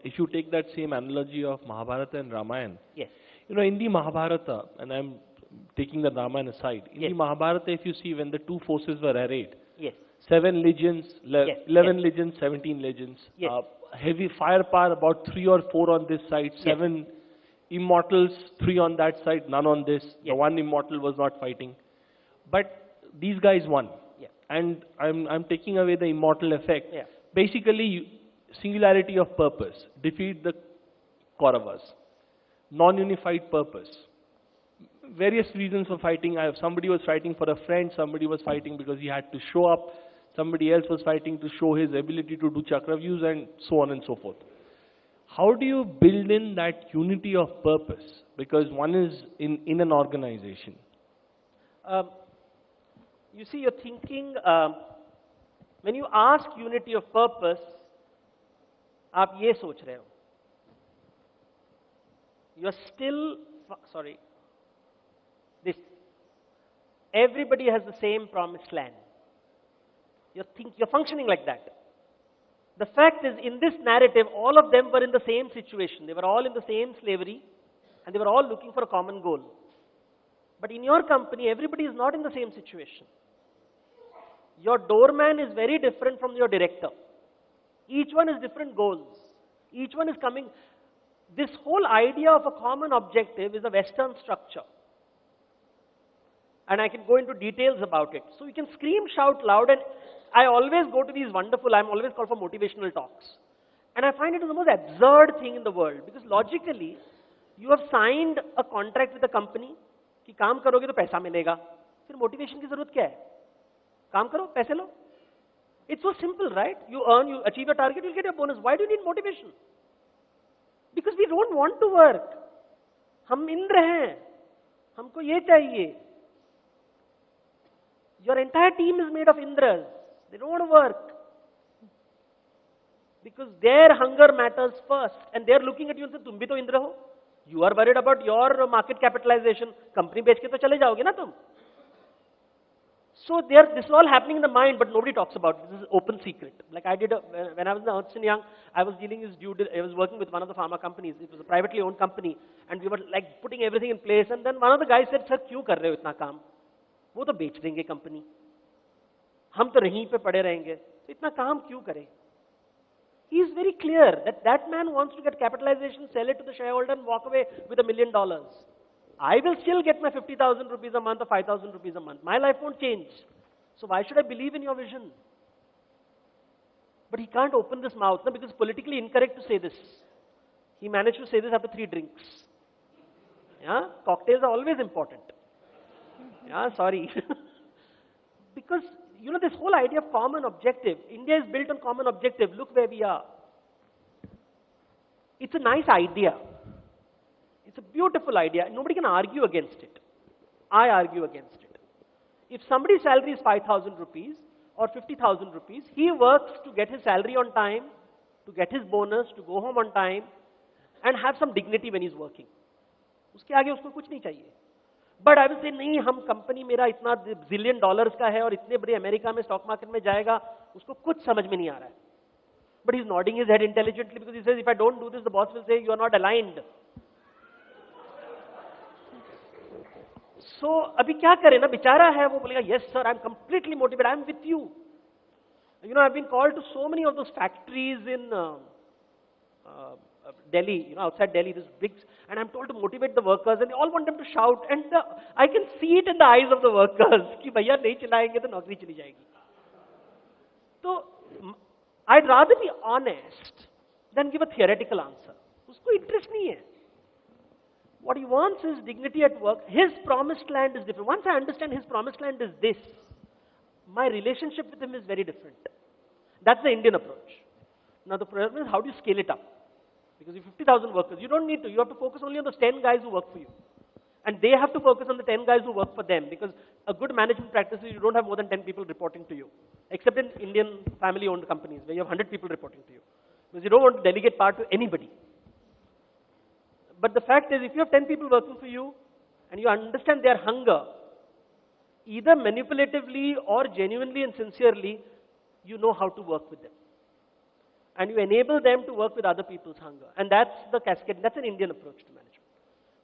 If you take that same analogy of Mahabharata and Ramayana, Yes. in the Mahabharata, and I'm taking the Ramayana aside, in the Mahabharata, if you see when the two forces were arrayed, Yes. 7 legions, Yes. 11 Yes. legions, 17 legions, Yes. heavy firepower, about 3 or 4 on this side, 7 immortals, 3 on that side, none on this. The one immortal was not fighting. But these guys won. Yeah. And I'm taking away the immortal effect. Yeah. Basically, singularity of purpose, defeat the Kauravas. Non-unified purpose. Various reasons for fighting. Somebody was fighting for a friend, somebody was fighting because he had to show up, somebody else was fighting to show his ability to do chakravhyus, and so on and so forth. How do you build in that unity of purpose? Because one is in an organization. You see, you're thinking, when you ask unity of purpose, आप ये सोच रहे हो. You're still, sorry, this. Everybody has the same promised land. You're functioning like that. The fact is, in this narrative, all of them were in the same situation. They were all in the same slavery, and they were all looking for a common goal. But in your company, everybody is not in the same situation. Your doorman is very different from your director. Each one has different goals. Each one is coming. This whole idea of a common objective is a Western structure. And I can go into details about it. So you can scream, shout loud, and I always go to these wonderful, I'm always called for motivational talks. And I find it is the most absurd thing in the world, because logically, you have signed a contract with a company कि काम करोगे तो पैसा मिलेगा. फिर motivation की जरूरत क्या है? काम करो, पैसे लो. It's so simple, right? You earn, you achieve your target, you'll get your bonus. Why do you need motivation? Because we don't want to work. हम इंद्र हैं. हमको ये चाहिए. Your entire team is made of Indras. They don't want to work. Because their hunger matters first. And they're looking at you and say, तुम भी तो इंद्र हो. You are worried about your market capitalization. Company बेच के तो चले जाओगे ना तुम. So this is all happening in the mind, but nobody talks about it. This is open secret. Like I did, when I was in Ernst & Young, I was working with one of the pharma companies. It was a privately owned company. And we were like putting everything in place. And then one of the guys said, sir, क्यों कर रहे हो इतना काम? वो तो बेच देंगे कंपनी. हम तो यहीं पे पड़े रहेंगे. तो इतना काम क्यों करें? He is very clear that that man wants to get capitalization, sell it to the shareholder and walk away with $1 million. I will still get my 50,000 rupees a month or 5,000 rupees a month. My life won't change. So why should I believe in your vision? But he can't open this mouth, no, because it's politically incorrect to say this. He managed to say this after 3 drinks. Yeah? Cocktails are always important. Yeah, sorry. Because, this whole idea of common objective, India is built on common objective. Look where we are. It's a nice idea. It's a beautiful idea. Nobody can argue against it. I argue against it. If somebody's salary is 5,000 rupees or 50,000 rupees, he works to get his salary on time, to get his bonus, to go home on time, and have some dignity when he's working. उसके आगे उसको कुछ नहीं चाहिए. But I will say, नहीं, हम company मेरा इतना $1 zillion का है और इतने बड़े अमेरिका में स्टॉक मार्केट में जाएगा, उसको कुछ समझ में नहीं आ रहा है. But he's nodding his head intelligently because he says, if I don't do this, the boss will say, you are not aligned. So, अभी क्या करें ना, बेचारा है, वो बोलेगा, yes sir, I'm completely motivated, I'm with you. I've been called to so many of those factories in Delhi, outside Delhi, this big, and I'm told to motivate the workers, and they all want them to shout, and I can see it in the eyes of the workers, कि भैया नहीं चिल्लाएंगे तो नौकरी चली जाएगी. So, I'd rather be honest than give a theoretical answer. उसको interest नहीं है. What he wants is dignity at work. His promised land is different. Once I understand his promised land is this, my relationship with him is very different. That's the Indian approach. Now the problem is, how do you scale it up? Because you have 50,000 workers, you don't need to. You have to focus only on those 10 guys who work for you. And they have to focus on the 10 guys who work for them. Because a good management practice is you don't have more than 10 people reporting to you. Except in Indian family-owned companies where you have 100 people reporting to you. Because you don't want to delegate power to anybody. But the fact is, if you have 10 people working for you, and you understand their hunger, either manipulatively or genuinely and sincerely, you know how to work with them. And you enable them to work with other people's hunger. And that's the cascade. That's an Indian approach to management.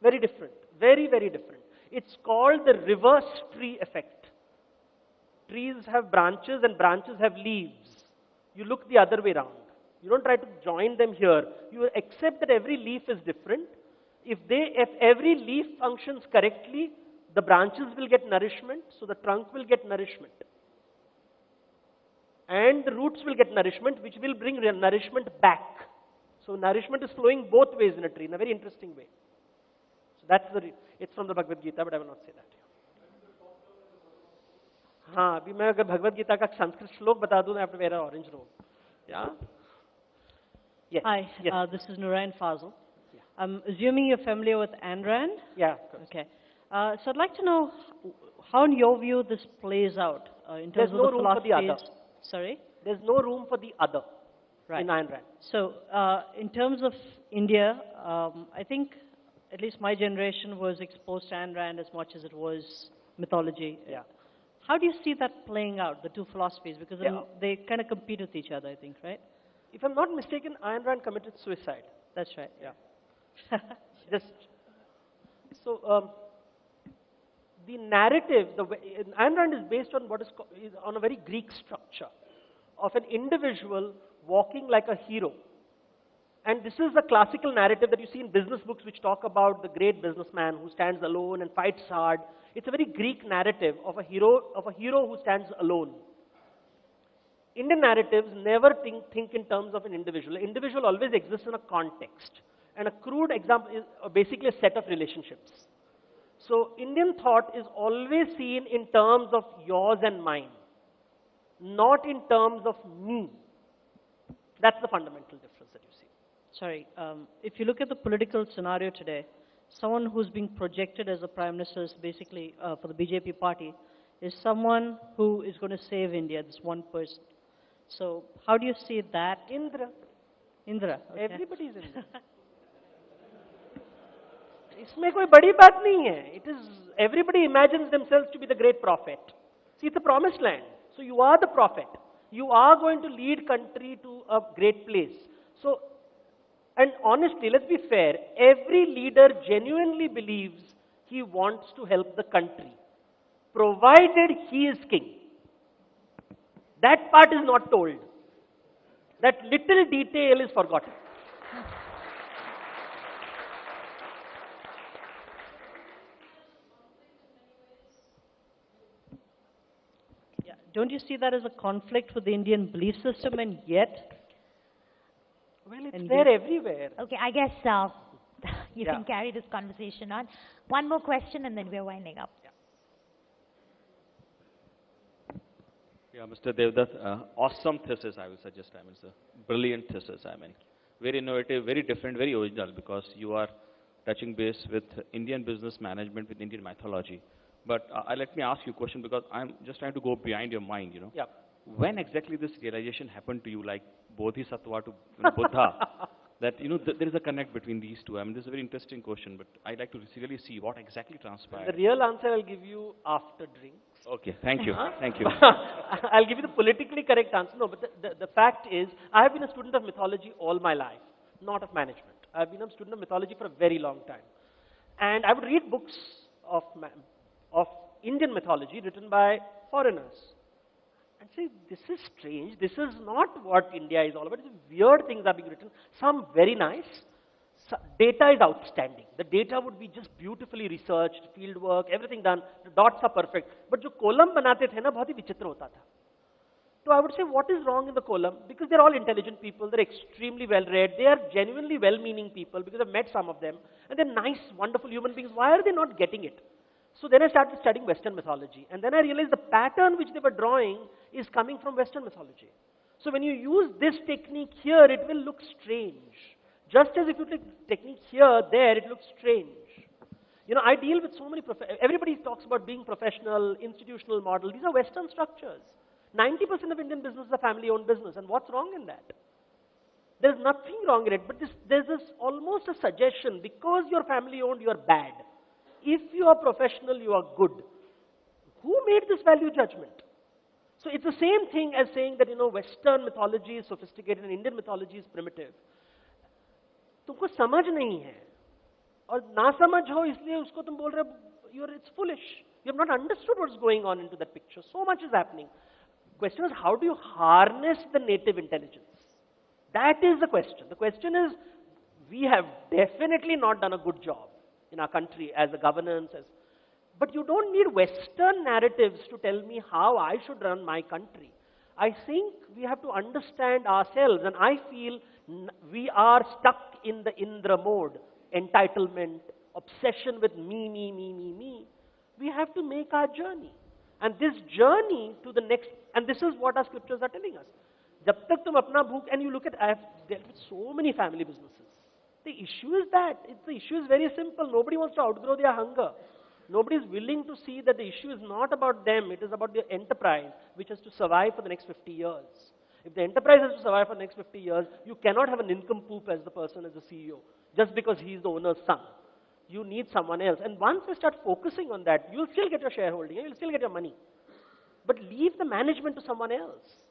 Very different. Very, very different. It's called the reverse tree effect. Trees have branches and branches have leaves. You look the other way around. You don't try to join them here. You accept that every leaf is different. If every leaf functions correctly, the branches will get nourishment, so the trunk will get nourishment. And the roots will get nourishment, which will bring nourishment back. So nourishment is flowing both ways in a tree, in a very interesting way. So that's it's from the Bhagavad Gita, but I will not say that. हाँ, अभी मैं अगर भगवद गीता का संस्कृत श्लोक बता दूं, I have to wear an orange robe. Yeah. Yes. Hi, Yes. this is Nurain Fazil. Yeah. I'm assuming you're familiar with Ayn Rand. Yeah. Of course. Okay. So I'd like to know how, in your view, this plays out in terms There's of no the room for the philosophies. other. Sorry. There's no room for the other Right. in Ayn Rand. So in terms of India, I think at least my generation was exposed to Ayn Rand as much as it was mythology. Yeah. How do you see that playing out, the two philosophies? Because Yeah. they kind of compete with each other, I think, right? If I'm not mistaken, Ayn Rand committed suicide. That's right. Yeah. So the narrative, Ayn Rand is based on what is on a very Greek structure of an individual walking like a hero. And this is the classical narrative that you see in business books which talk about the great businessman who stands alone and fights hard. It's a very Greek narrative of a hero who stands alone. Indian narratives never think in terms of an individual. An individual always exists in a context. And a crude example is basically a set of relationships. So Indian thought is always seen in terms of yours and mine, not in terms of me. That's the fundamental difference that you see. Sorry, if you look at the political scenario today, someone who's being projected as a prime minister is basically, for the BJP party, is someone who is going to save India, this one person. So how do you see that? Indra. Indra. Okay. Everybody is Indra. इसमें कोई बड़ी बात नहीं है. It is, everybody imagines themselves to be the great prophet. See, it's a promised land. So you are the prophet. You are going to lead country to a great place. So, and honestly, let's be fair, every leader genuinely believes he wants to help the country, provided he is king. That part is not told. That little detail is forgotten. Yeah. Don't you see that as a conflict with the Indian belief system, and yet? Well, it's there everywhere. Okay, I guess you Yeah. can carry this conversation on. One more question and then we're winding up. Yeah, Mr. Devdutt, awesome thesis, I will suggest. I mean, it's a brilliant thesis. I mean, very innovative, very different, very original, because you are touching base with Indian business management, with Indian mythology. But let me ask you a question, because I'm just trying to go behind your mind, you know. Yeah. When exactly this realization happened to you, like Bodhisattva to Buddha, that, you know, there is a connect between these two? I mean, this is a very interesting question, but I'd like to really see what exactly transpired. The real answer I'll give you after drinks. Okay, thank you, thank you. I'll give you the politically correct answer. No, but the fact is, I have been a student of mythology all my life, not of management. I've been a student of mythology for a very long time. And I would read books of Indian mythology written by foreigners. And say, this is strange, this is not what India is all about. Weird things are being written, some very nice. Data is outstanding. The data would be just beautifully researched, field work, everything done, the dots are perfect. But जो column बनाते थे ना, बहुत ही विचित्र होता था. So I would say, what is wrong in the column? Because they're all intelligent people, they're extremely well read, they are genuinely well-meaning people, because I've met some of them, and they're nice, wonderful human beings. Why are they not getting it? So then I started studying Western mythology, and then I realized the pattern which they were drawing is coming from Western mythology. So when you use this technique here, it will look strange. Just as if you take technique here, there, it looks strange. You know, I deal with so many, everybody talks about being professional, institutional model. These are Western structures. 90% of Indian business is a family-owned business, and what's wrong in that? There's nothing wrong in it, but there's this almost a suggestion, because you're family-owned, you're bad. If you are professional, you are good. Who made this value judgment? So it's the same thing as saying that, Western mythology is sophisticated and Indian mythology is primitive. तुमको समझ नहीं है और ना समझ हो इसलिए उसको तुम बोल रहे it's foolish. You have not understood what's going on into that picture. So much is happening. Question is, how do you harness the native intelligence? That is the question. The question is, we have definitely not done a good job in our country as a governance, but you don't need Western narratives to tell me how I should run my country. I think we have to understand ourselves, and I feel we are stuck in the Indra mode, entitlement, obsession with me. We have to make our journey. And this journey to the next, and this is what our scriptures are telling us. Jab tak tum apna bhook, and you look at, I have dealt with so many family businesses. The issue is the issue is very simple. Nobody wants to outgrow their hunger. Nobody is willing to see that the issue is not about them, it is about the enterprise, which has to survive for the next 50 years. If the enterprise has to survive for the next 50 years, you cannot have an nincompoop as the person, as the CEO, just because he is the owner's son. You need someone else. And once you start focusing on that, you'll still get your shareholding, you'll still get your money. But leave the management to someone else.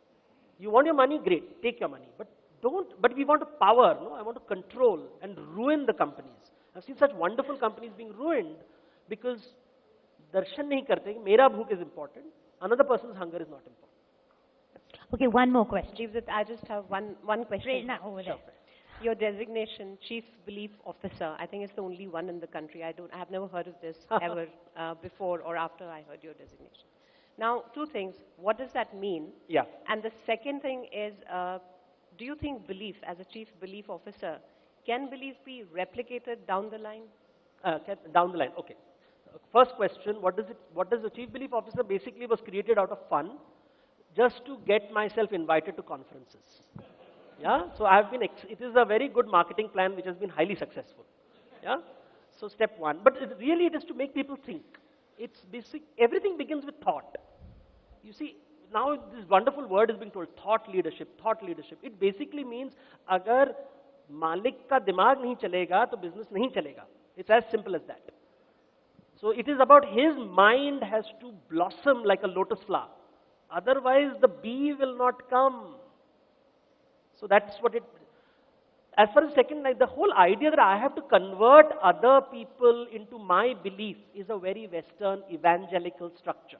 You want your money? Great, take your money. But we want to power, no? I want to control and ruin the companies. I've seen such wonderful companies being ruined because darshan nahi karte, mera bhook is important, another person's hunger is not important. Okay, one more question. Devdutt, I just have one question. Prerna, over there. Your designation, Chief Belief Officer, I think it's the only one in the country. I have never heard of this ever before or after I heard your designation. Now, two things. What does that mean? Yeah. And the second thing is, do you think belief, as a Chief Belief Officer, can belief be replicated down the line? Down the line, okay. First question, what does the Chief Belief Officer basically was created out of fun, just to get myself invited to conferences. Yeah, so it is a very good marketing plan which has been highly successful. Yeah, so step one, but really it is to make people think. It's basic, everything begins with thought. You see, now this wonderful word is being told, thought leadership. It basically means, agar malik ka dimag nahi chalega, to business nahi chalega. It's as simple as that. So it is about his mind has to blossom like a lotus flower. Otherwise the bee will not come. So that's what it, as far as second, like the whole idea that I have to convert other people into my belief is a very Western evangelical structure.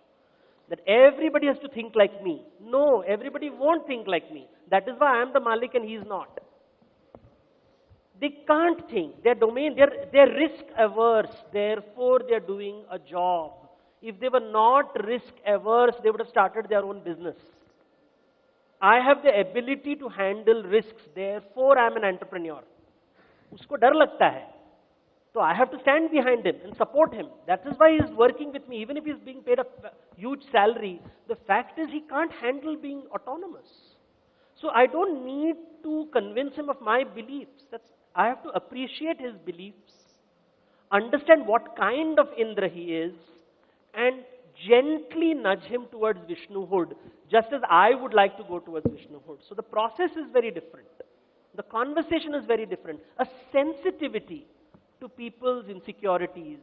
That everybody has to think like me. No, everybody won't think like me. That is why I am the Malik and he is not. They can't think. Their domain, they're risk averse. Therefore, they're doing a job. If they were not risk averse, they would have started their own business. I have the ability to handle risks. Therefore, I am an entrepreneur. Usko dar lagta hai. So I have to stand behind him and support him. That is why he is working with me. Even if he is being paid a huge salary, the fact is he can't handle being autonomous. So I don't need to convince him of my beliefs. I have to appreciate his beliefs, understand what kind of Indra he is, and gently nudge him towards Vishnuhood, just as I would like to go towards Vishnuhood. So the process is very different. The conversation is very different. A sensitivity to people's insecurities,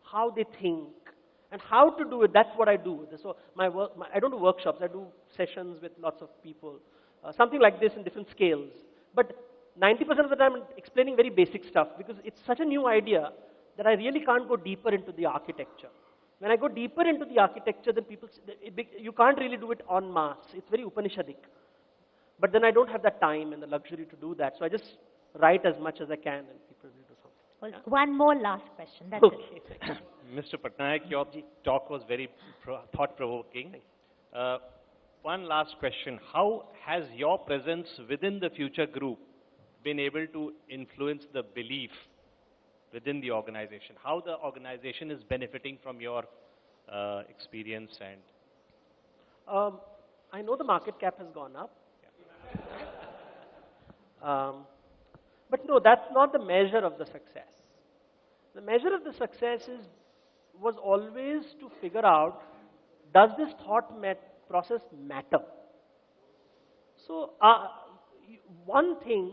how they think, and how to do it. That's what I do. So I don't do workshops. I do sessions with lots of people. Something like this in different scales. But 90% of the time I'm explaining very basic stuff because it's such a new idea that I really can't go deeper into the architecture. When I go deeper into the architecture, then you can't really do it en masse. It's very Upanishadic. But then I don't have the time and the luxury to do that. So I just write as much as I can and people will do something. Well, one more last question. That's Okay. it. Mr. Pattanaik, your talk was very thought-provoking. One last question. How has your presence within the Future Group been able to influence the belief within the organization? How the organization is benefiting from your experience and... I know the market cap has gone up. But no, that's not the measure of the success. The measure of the success was always to figure out, does this thought process matter? So one thing,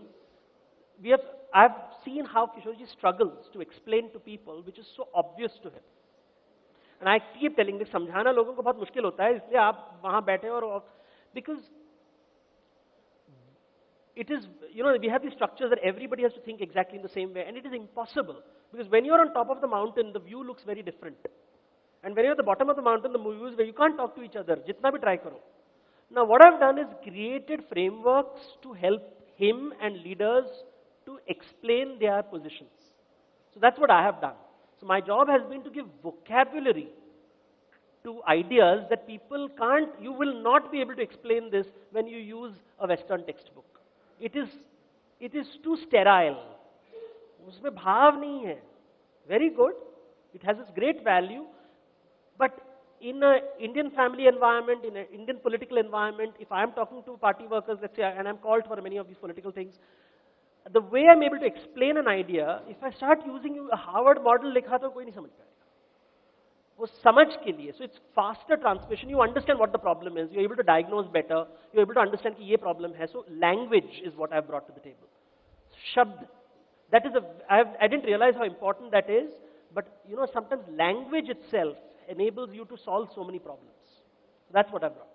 I've seen how Kishorji struggles to explain to people, which is so obvious to him. And I keep telling this, समझाना लोगों को बहुत मुश्किल होता है, इसलिए आप वहाँ बैठे और because it is, you know, we have these structures that everybody has to think exactly in the same way, and it is impossible. Because when you're on top of the mountain, the view looks very different. And when you're at the bottom of the mountain, the view is where you can't talk to each other. Jitna bhi try karo. Now what I've done is created frameworks to help him and leaders to explain their positions. So that's what I have done. So my job has been to give vocabulary to ideas that people can't, you will not be able to explain this when you use a Western textbook. It is too sterile. उसमें भाव नहीं है. Very good. It has its great value. But in an Indian family environment, in an Indian political environment, if I am talking to party workers, let's say, and I'm called for many of these political things, the way I'm able to explain an idea, if I start using a Harvard model लिखा तो कोई नहीं समझ पाएगा. वो समझ के लिए. So it's faster transmission. You understand what the problem is. You're able to diagnose better. You're able to understand कि ये problem है. So language is what I've brought to the table. Shabd. That is I didn't realize how important that is. But you know, sometimes language itself enables you to solve so many problems. That's what I've brought.